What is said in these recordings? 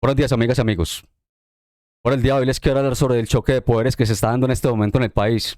Buenos días, amigas y amigos. Por el día de hoy les quiero hablar sobre el choque de poderes que se está dando en este momento en el país.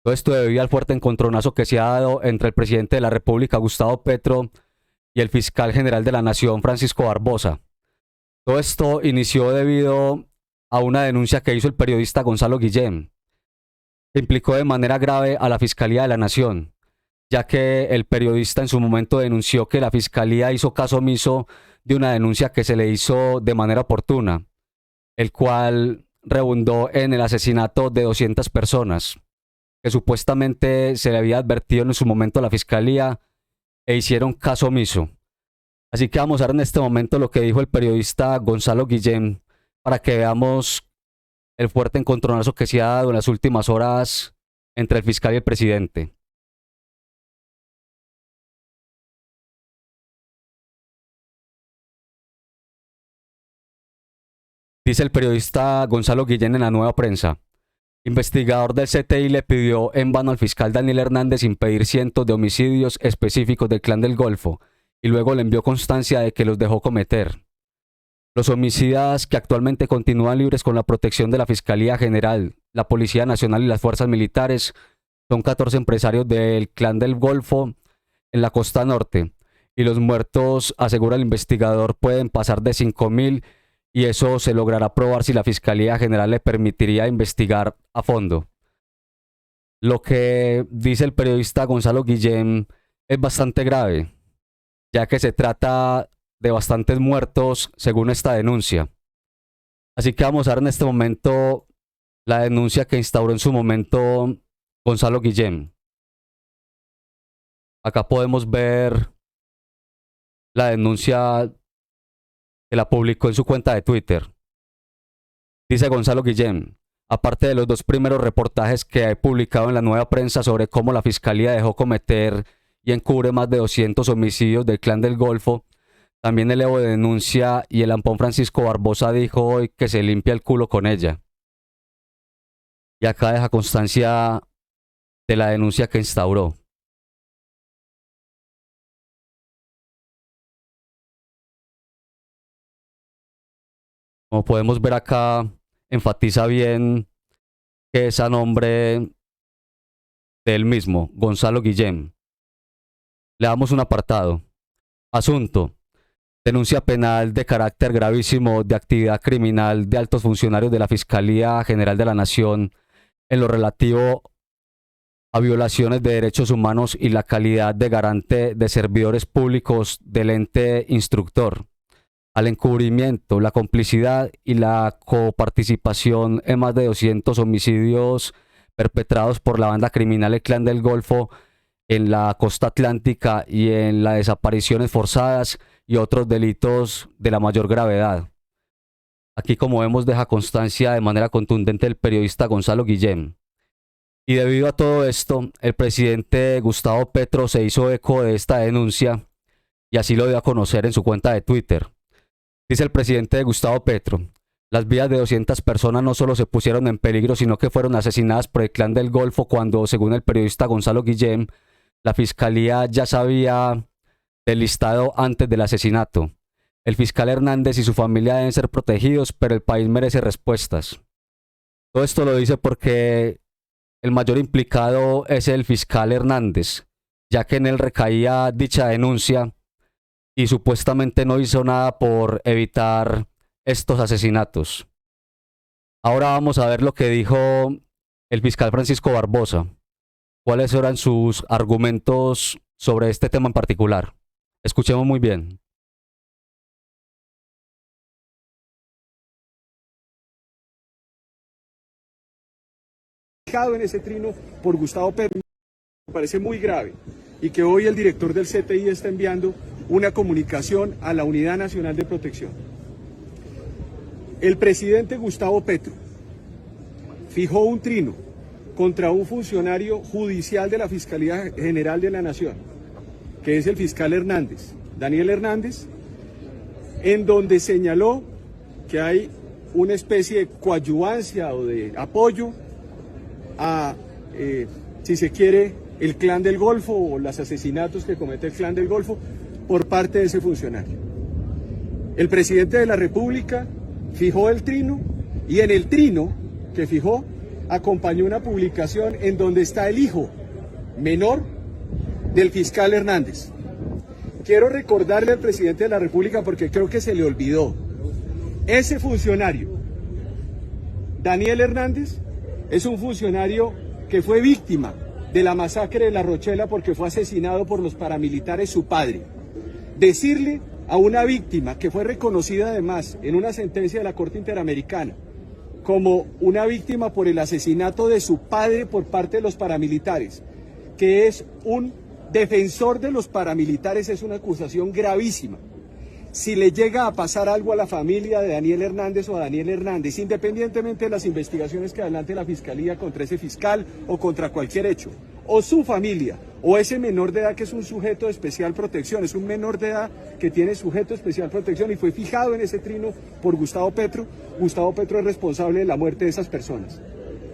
Todo esto debido al fuerte encontronazo que se ha dado entre el presidente de la República, Gustavo Petro, y el fiscal general de la Nación, Francisco Barbosa. Todo esto inició debido a una denuncia que hizo el periodista Gonzalo Guillén, que implicó de manera grave a la Fiscalía de la Nación, ya que el periodista en su momento denunció que la Fiscalía hizo caso omiso de una denuncia que se le hizo de manera oportuna, el cual redundó en el asesinato de 200 personas, que supuestamente se le había advertido en su momento a la Fiscalía e hicieron caso omiso. Así que vamos a ver en este momento lo que dijo el periodista Gonzalo Guillén para que veamos el fuerte encontronazo que se ha dado en las últimas horas entre el fiscal y el presidente. Dice el periodista Gonzalo Guillén en La Nueva Prensa. Investigador del CTI le pidió en vano al fiscal Daniel Hernández impedir cientos de homicidios específicos del Clan del Golfo y luego le envió constancia de que los dejó cometer. Los homicidas que actualmente continúan libres con la protección de la Fiscalía General, la Policía Nacional y las Fuerzas Militares son 14 empresarios del Clan del Golfo en la costa norte y los muertos, asegura el investigador, pueden pasar de 5.000 y eso se logrará probar si la Fiscalía General le permitiría investigar a fondo. Lo que dice el periodista Gonzalo Guillén es bastante grave, ya que se trata de bastantes muertos según esta denuncia. Así que vamos a ver en este momento la denuncia que instauró en su momento Gonzalo Guillén. Acá podemos ver la denuncia que la publicó en su cuenta de Twitter. Dice Gonzalo Guillén, aparte de los dos primeros reportajes que he publicado en La Nueva Prensa sobre cómo la Fiscalía dejó cometer y encubre más de 200 homicidios del Clan del Golfo, también elevo de denuncia y el ampón Francisco Barbosa dijo hoy que se limpia el culo con ella. Y acá deja constancia de la denuncia que instauró. Como podemos ver acá, enfatiza bien que es a nombre del mismo, Gonzalo Guillén. Le damos un apartado. Asunto. Denuncia penal de carácter gravísimo de actividad criminal de altos funcionarios de la Fiscalía General de la Nación en lo relativo a violaciones de derechos humanos y la calidad de garante de servidores públicos del ente instructor, al encubrimiento, la complicidad y la coparticipación en más de 200 homicidios perpetrados por la banda criminal El Clan del Golfo en la costa atlántica y en las desapariciones forzadas y otros delitos de la mayor gravedad. Aquí, como vemos, deja constancia de manera contundente el periodista Gonzalo Guillén. Y debido a todo esto, el presidente Gustavo Petro se hizo eco de esta denuncia y así lo dio a conocer en su cuenta de Twitter. Dice el presidente Gustavo Petro, las vidas de 200 personas no solo se pusieron en peligro, sino que fueron asesinadas por el Clan del Golfo cuando, según el periodista Gonzalo Guillén, la Fiscalía ya sabía del listado antes del asesinato. El fiscal Hernández y su familia deben ser protegidos, pero el país merece respuestas. Todo esto lo dice porque el mayor implicado es el fiscal Hernández, ya que en él recaía dicha denuncia y supuestamente no hizo nada por evitar estos asesinatos. Ahora vamos a ver lo que dijo el fiscal Francisco Barbosa. ¿Cuáles eran sus argumentos sobre este tema en particular? Escuchemos muy bien. En ese trino por Gustavo Petro me parece muy grave y que hoy el director del CTI está enviando una comunicación a la Unidad Nacional de Protección. El presidente Gustavo Petro fijó un trino contra un funcionario judicial de la Fiscalía General de la Nación, que es el fiscal Hernández, Daniel Hernández, en donde señaló que hay una especie de coadyuvancia o de apoyo a, si se quiere, el Clan del Golfo o los asesinatos que comete el Clan del Golfo por parte de ese funcionario. El presidente de la República fijó el trino y en el trino que fijó acompañó una publicación en donde está el hijo menor del fiscal Hernández. Quiero recordarle al presidente de la República, porque creo que se le olvidó, ese funcionario, Daniel Hernández, es un funcionario que fue víctima de la masacre de La Rochela porque fue asesinado por los paramilitares su padre. Decirle a una víctima que fue reconocida además en una sentencia de la Corte Interamericana como una víctima por el asesinato de su padre por parte de los paramilitares, que es un defensor de los paramilitares, es una acusación gravísima. Si le llega a pasar algo a la familia de Daniel Hernández o a Daniel Hernández, independientemente de las investigaciones que adelante la Fiscalía contra ese fiscal o contra cualquier hecho, o su familia, o ese menor de edad que es un sujeto de especial protección, es un menor de edad que tiene sujeto de especial protección y fue fijado en ese trino por Gustavo Petro es responsable de la muerte de esas personas.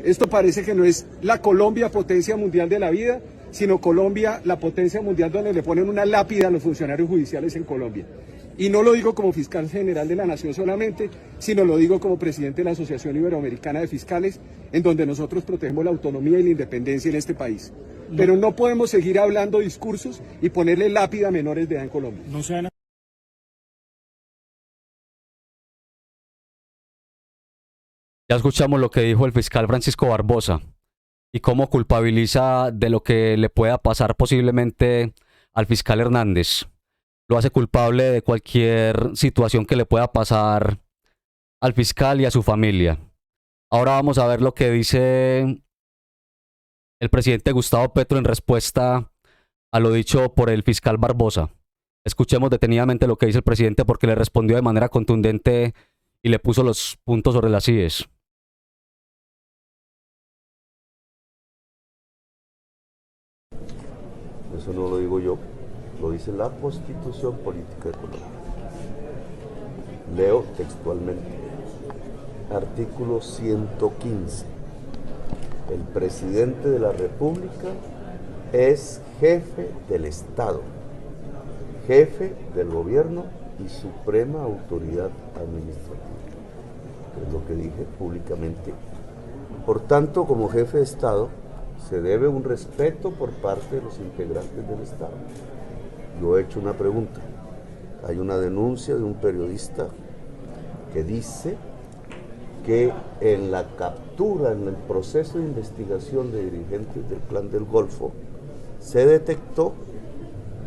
Esto parece que no es la Colombia potencia mundial de la vida, sino Colombia la potencia mundial donde le ponen una lápida a los funcionarios judiciales en Colombia. Y no lo digo como fiscal general de la Nación solamente, sino lo digo como presidente de la Asociación Iberoamericana de Fiscales, en donde nosotros protegemos la autonomía y la independencia en este país. Pero no podemos seguir hablando discursos y ponerle lápida a menores de edad en Colombia. No se van a... Ya escuchamos lo que dijo el fiscal Francisco Barbosa y cómo culpabiliza de lo que le pueda pasar posiblemente al fiscal Hernández. Lo hace culpable de cualquier situación que le pueda pasar al fiscal y a su familia. Ahora vamos a ver lo que dice el presidente Gustavo Petro en respuesta a lo dicho por el fiscal Barbosa. Escuchemos detenidamente lo que dice el presidente porque le respondió de manera contundente y le puso los puntos sobre las íes. Eso no lo digo yo, lo dice la Constitución Política de Colombia. Leo textualmente. Artículo 115. El presidente de la República es jefe del Estado, jefe del gobierno y suprema autoridad administrativa. Es lo que dije públicamente. Por tanto, como jefe de Estado, se debe un respeto por parte de los integrantes del Estado. Yo he hecho una pregunta. Hay una denuncia de un periodista que dice que en la captura, en el proceso de investigación de dirigentes del Clan del Golfo, se detectó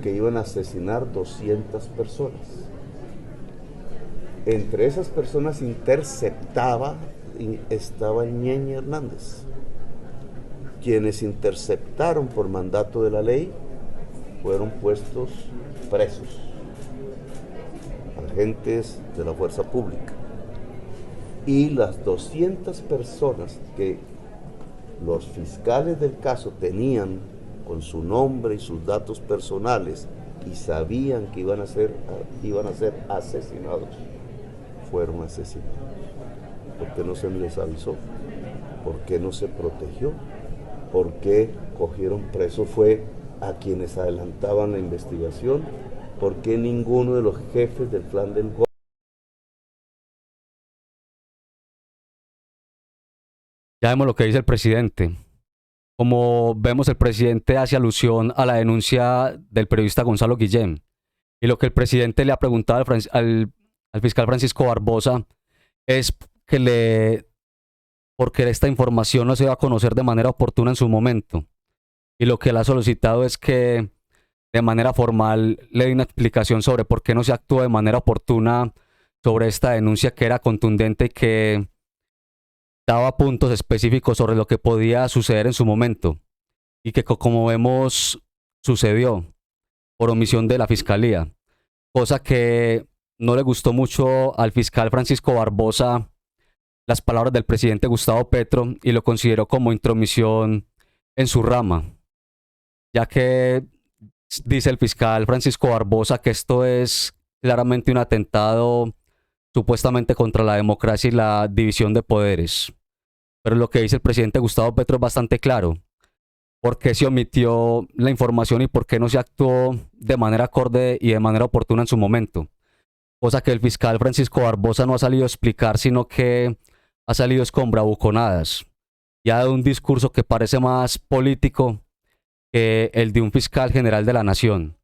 que iban a asesinar 200 personas. Entre esas personas estaba Ñeñe Hernández. Quienes interceptaron por mandato de la ley fueron puestos presos, agentes de la fuerza pública. Y las 200 personas que los fiscales del caso tenían con su nombre y sus datos personales y sabían que iban a ser asesinados, fueron asesinados. ¿Por qué no se les avisó? ¿Por qué no se protegió? ¿Por qué cogieron preso fue a quienes adelantaban la investigación? ¿Por qué ninguno de los jefes del Clan del Golfo? Ya vemos lo que dice el presidente. Como vemos, el presidente hace alusión a la denuncia del periodista Gonzalo Guillén. Y lo que el presidente le ha preguntado al fiscal Francisco Barbosa es porque esta información no se va a conocer de manera oportuna en su momento. Y lo que él ha solicitado es que de manera formal le dé una explicación sobre por qué no se actuó de manera oportuna sobre esta denuncia que era contundente y que daba puntos específicos sobre lo que podía suceder en su momento. Y que como vemos sucedió por omisión de la fiscalía. Cosa que no le gustó mucho al fiscal Francisco Barbosa las palabras del presidente Gustavo Petro y lo consideró como intromisión en su rama, ya que dice el fiscal Francisco Barbosa que esto es claramente un atentado supuestamente contra la democracia y la división de poderes. Pero lo que dice el presidente Gustavo Petro es bastante claro. ¿Por qué se omitió la información y por qué no se actuó de manera acorde y de manera oportuna en su momento? cosa que el fiscal Francisco Barbosa no ha salido a explicar, sino que ha salido con bravuconadas y ha dado un discurso que parece más político que el de un fiscal general de la nación.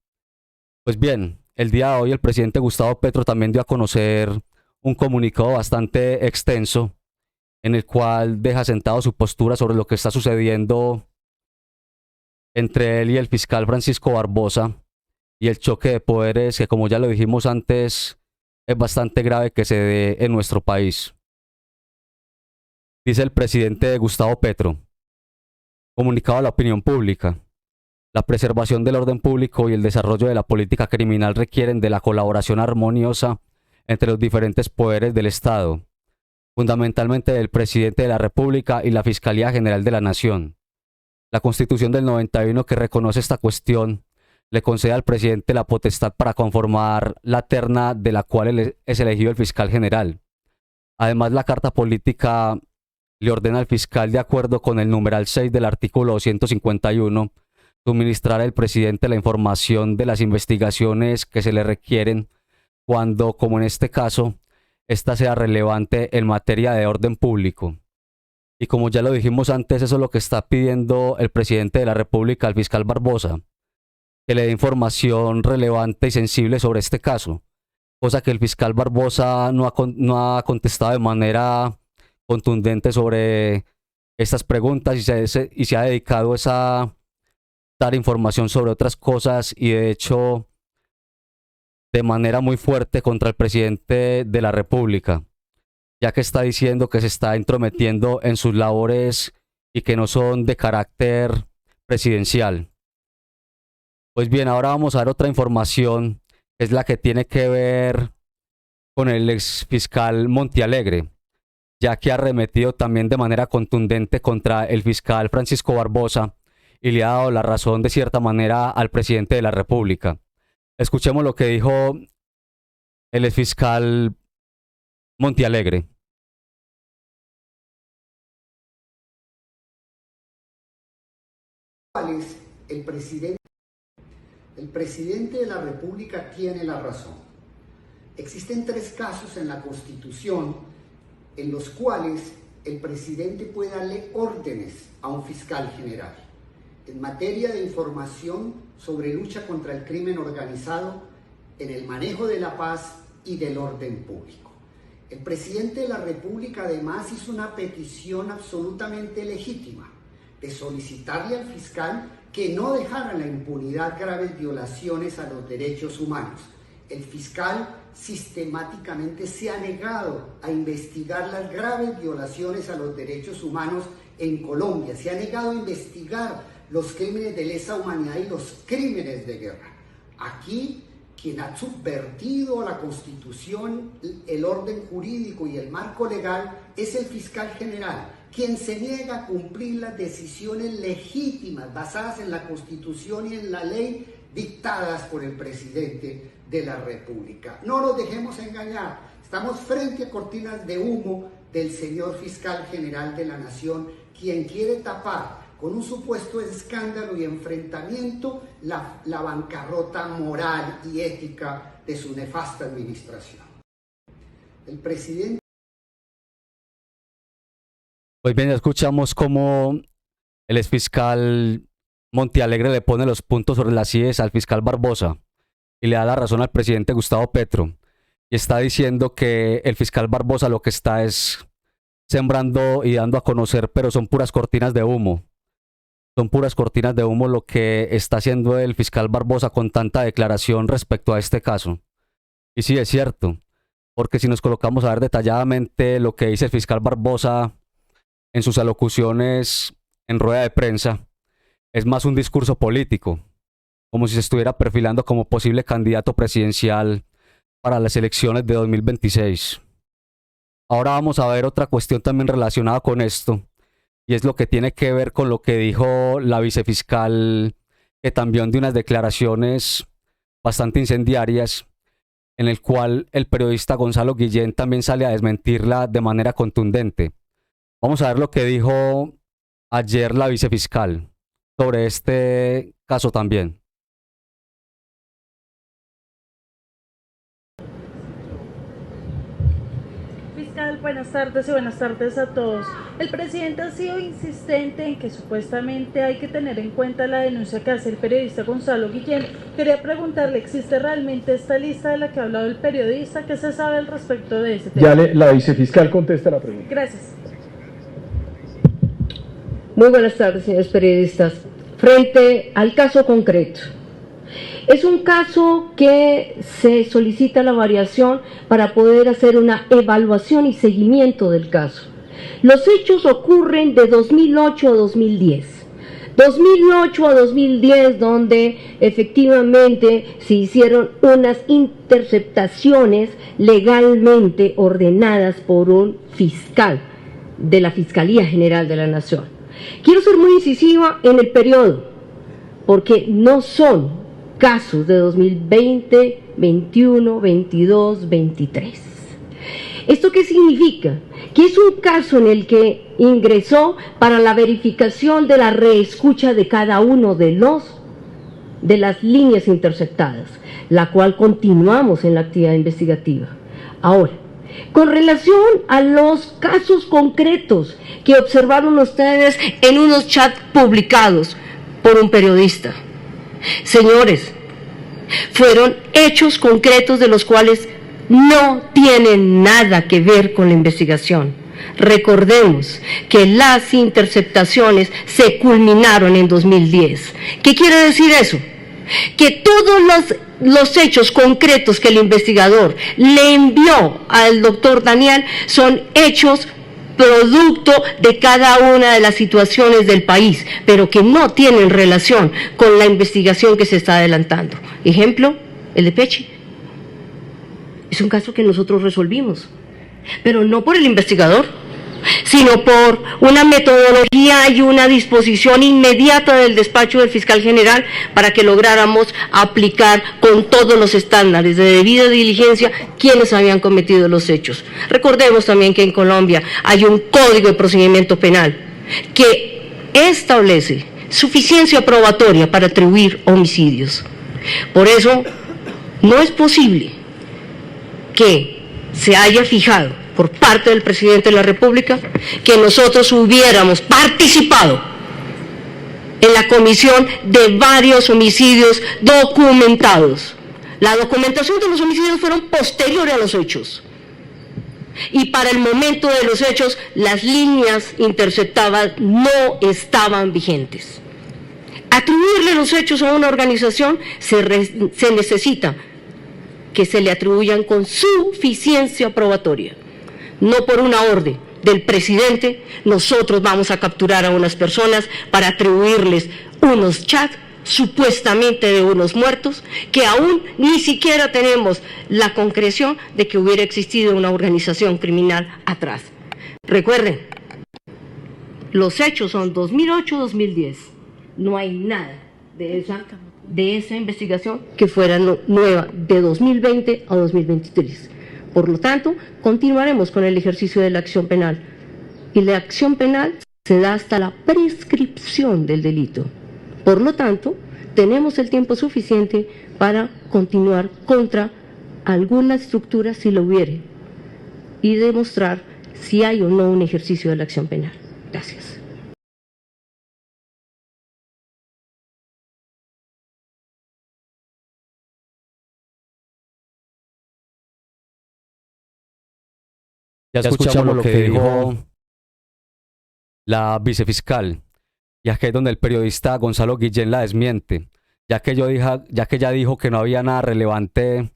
Pues bien, el día de hoy el presidente Gustavo Petro también dio a conocer un comunicado bastante extenso en el cual deja sentado su postura sobre lo que está sucediendo entre él y el fiscal Francisco Barbosa y el choque de poderes que, como ya lo dijimos antes, es bastante grave que se dé en nuestro país. Dice el presidente Gustavo Petro, comunicado a la opinión pública: la preservación del orden público y el desarrollo de la política criminal requieren de la colaboración armoniosa entre los diferentes poderes del Estado, fundamentalmente del presidente de la República y la Fiscalía General de la Nación. La Constitución del 91, que reconoce esta cuestión, le concede al presidente la potestad para conformar la terna de la cual es elegido el fiscal general. Además, la Carta Política le ordena al fiscal, de acuerdo con el numeral 6 del artículo 251, suministrar al presidente la información de las investigaciones que se le requieren cuando, como en este caso, esta sea relevante en materia de orden público. Y como ya lo dijimos antes, eso es lo que está pidiendo el presidente de la República al fiscal Barbosa, que le dé información relevante y sensible sobre este caso, cosa que el fiscal Barbosa no ha contestado de manera contundente sobre estas preguntas y se ha dedicado a dar información sobre otras cosas, y de hecho de manera muy fuerte contra el presidente de la República, ya que está diciendo que se está intrometiendo en sus labores y que no son de carácter presidencial. Pues bien, ahora vamos a ver otra información, que es la que tiene que ver con el ex fiscal Montealegre, ya que ha arremetido también de manera contundente contra el fiscal Francisco Barbosa y le ha dado la razón de cierta manera al presidente de la República. Escuchemos lo que dijo el ex fiscal Montealegre. El presidente de la República tiene la razón. Existen 3 casos en la Constitución en los cuales el presidente puede darle órdenes a un fiscal general en materia de información sobre lucha contra el crimen organizado, en el manejo de la paz y del orden público. El presidente de la República además hizo una petición absolutamente legítima de solicitarle al fiscal que no dejara en la impunidad graves violaciones a los derechos humanos. El fiscal sistemáticamente se ha negado a investigar las graves violaciones a los derechos humanos en Colombia, se ha negado a investigar los crímenes de lesa humanidad y los crímenes de guerra. Aquí, quien ha subvertido la Constitución, el orden jurídico y el marco legal es el fiscal general, quien se niega a cumplir las decisiones legítimas basadas en la Constitución y en la ley dictadas por el presidente de la República. No nos dejemos engañar, estamos frente a cortinas de humo del señor fiscal general de la Nación, quien quiere tapar con un supuesto escándalo y enfrentamiento la bancarrota moral y ética de su nefasta administración. El presidente... Pues bien, escuchamos cómo el exfiscal Montealegre le pone los puntos sobre las IES al fiscal Barbosa y le da la razón al presidente Gustavo Petro. Y está diciendo que el fiscal Barbosa lo que está es sembrando y dando a conocer, pero son puras cortinas de humo. Son puras cortinas de humo lo que está haciendo el fiscal Barbosa con tanta declaración respecto a este caso. Y sí, es cierto, porque si nos colocamos a ver detalladamente lo que dice el fiscal Barbosa en sus alocuciones en rueda de prensa, es más un discurso político, como si se estuviera perfilando como posible candidato presidencial para las elecciones de 2026. Ahora vamos a ver otra cuestión también relacionada con esto, y es lo que tiene que ver con lo que dijo la vicefiscal, que también dio unas declaraciones bastante incendiarias, en el cual el periodista Gonzalo Guillén también sale a desmentirla de manera contundente. Vamos a ver lo que dijo ayer la vicefiscal sobre este caso también. Fiscal, buenas tardes y buenas tardes a todos. El presidente ha sido insistente en que supuestamente hay que tener en cuenta la denuncia que hace el periodista Gonzalo Guillén. Quería preguntarle, ¿existe realmente esta lista de la que ha hablado el periodista? ¿Qué se sabe al respecto de ese tema? La vicefiscal contesta la pregunta. Gracias. Muy buenas tardes, señores periodistas. Frente al caso concreto, es un caso que se solicita la variación para poder hacer una evaluación y seguimiento del caso. Los hechos ocurren de 2008 a 2010. 2008 a 2010, donde efectivamente se hicieron unas interceptaciones legalmente ordenadas por un fiscal de la Fiscalía General de la Nación. Quiero ser muy incisiva en el periodo, porque no son casos de 2020, 21, 22, 23. ¿Esto qué significa? Que es un caso en el que ingresó para la verificación de la reescucha de cada uno de las líneas interceptadas, la cual continuamos en la actividad investigativa. Ahora, con relación a los casos concretos que observaron ustedes en unos chats publicados por un periodista, señores, fueron hechos concretos de los cuales no tienen nada que ver con la investigación. Recordemos que las interceptaciones se culminaron en 2010. ¿Qué quiere decir eso? Que todos los hechos concretos que el investigador le envió al doctor Daniel son hechos producto de cada una de las situaciones del país, pero que no tienen relación con la investigación que se está adelantando. Ejemplo, el de Pechi. Es un caso que nosotros resolvimos, pero no por el investigador, sino por una metodología y una disposición inmediata del despacho del fiscal general para que lográramos aplicar con todos los estándares de debida diligencia quienes habían cometido los hechos. Recordemos también que en Colombia hay un código de procedimiento penal que establece suficiencia probatoria para atribuir homicidios. Por eso, no es posible que se haya fijado por parte del presidente de la República que nosotros hubiéramos participado en la comisión de varios homicidios documentados. La documentación de los homicidios fueron posteriores a los hechos. Y para el momento de los hechos, las líneas interceptadas no estaban vigentes. Atribuirle los hechos a una organización se necesita que se le atribuyan con suficiencia probatoria. No por una orden del presidente, nosotros vamos a capturar a unas personas para atribuirles unos chats supuestamente de unos muertos, que aún ni siquiera tenemos la concreción de que hubiera existido una organización criminal atrás. Recuerden, los hechos son 2008-2010, no hay nada de esa investigación que fuera nueva de 2020 a 2023. Por lo tanto, continuaremos con el ejercicio de la acción penal. Y la acción penal se da hasta la prescripción del delito. Por lo tanto, tenemos el tiempo suficiente para continuar contra alguna estructura si lo hubiere y demostrar si hay o no un ejercicio de la acción penal. Gracias. Ya escuchamos lo que dijo la vicefiscal, y aquí es donde el periodista Gonzalo Guillén la desmiente, ya que ella dijo que no había nada relevante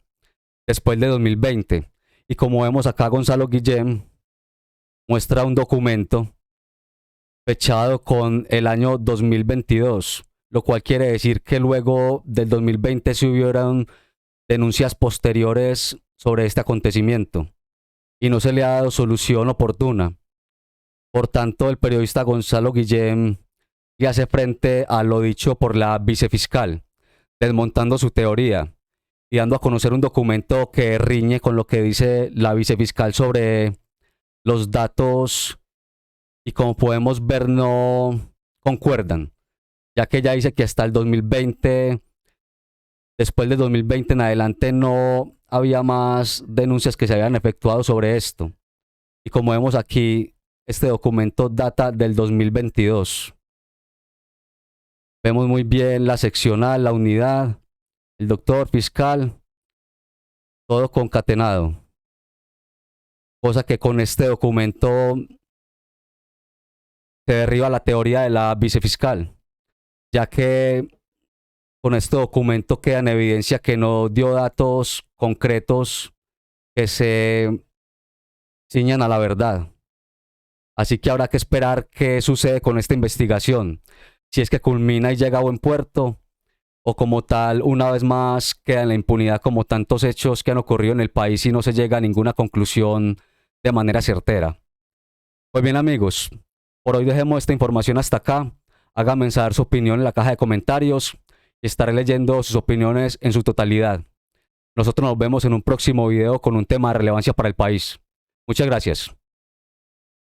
después de 2020. Y como vemos acá, Gonzalo Guillén muestra un documento fechado con el año 2022, lo cual quiere decir que luego del 2020 se hubieron denuncias posteriores sobre este acontecimiento y no se le ha dado solución oportuna. Por tanto, el periodista Gonzalo Guillén le hace frente a lo dicho por la vicefiscal, desmontando su teoría y dando a conocer un documento que riñe con lo que dice la vicefiscal sobre los datos, y como podemos ver no concuerdan, ya que ella dice que hasta el 2020, después del 2020 en adelante, no había más denuncias que se habían efectuado sobre esto. Y como vemos aquí, este documento data del 2022. Vemos muy bien la seccional, la unidad, el doctor fiscal, todo concatenado. Cosa que con este documento se derriba la teoría de la vicefiscal, ya que con este documento queda en evidencia que no dio datos concretos que se ciñan a la verdad. Así que habrá que esperar qué sucede con esta investigación, si es que culmina y llega a buen puerto, o como tal, una vez más queda en la impunidad como tantos hechos que han ocurrido en el país y no se llega a ninguna conclusión de manera certera. Pues bien amigos, por hoy dejemos esta información hasta acá. Háganme saber su opinión en la caja de comentarios y estaré leyendo sus opiniones en su totalidad. Nosotros nos vemos en un próximo video con un tema de relevancia para el país. Muchas gracias.